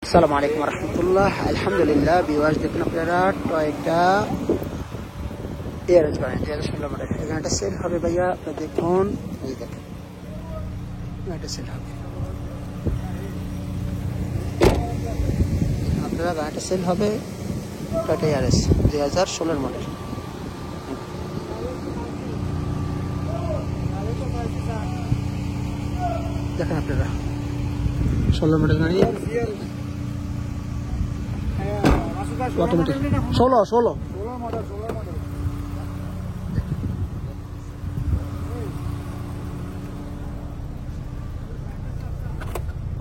আসসালামু আলাইকুম রহমতুল্লাহ। আলহামদুলিল্লাহ বিওয়াজ দেখুন আপনারা টয়টা এয়ারএস বানান এখানে একটা সেল হবে ভাইয়া। দেখুন এই দেখেন এটা সেল হবে আপনারা গাড়িটা সেল হবে টয়টা এয়ারএস 2016 মডেল। দেখেন আপনারা 16 মডেল গাড়ি অটোমেটিক 16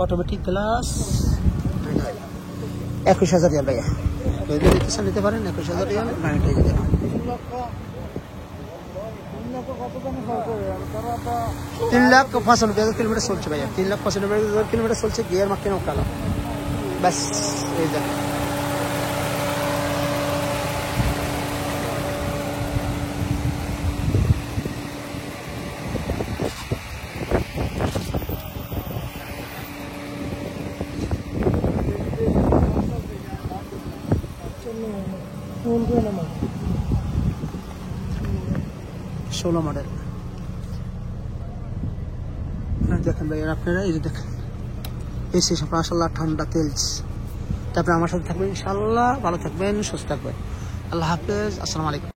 অটোমেটিক গ্লাস 21,000 রিয়াল ভাইয়া। যদি নিতে পারেন 21,000 রিয়াল গাড়িটা যেতে পারেন। 3,95,000 কিলোমিটার চলছে ভাইয়া। 3,95,000 কিলোমিটার চলছে। গিয়ার মাখিয়ে কালো ব্যাস। এই দেখেন ষোলো মডেল দেখেন ভাই। আপনারা এই যে দেখেন এসি সব মাশাআল্লাহ ঠান্ডা তেলস। তারপরে আমার সাথে থাকবেন ইনশাআল্লাহ। ভালো থাকবেন, সুস্থ থাকবেন। আল্লাহ হাফেজ। আসসালামু আলাইকুম।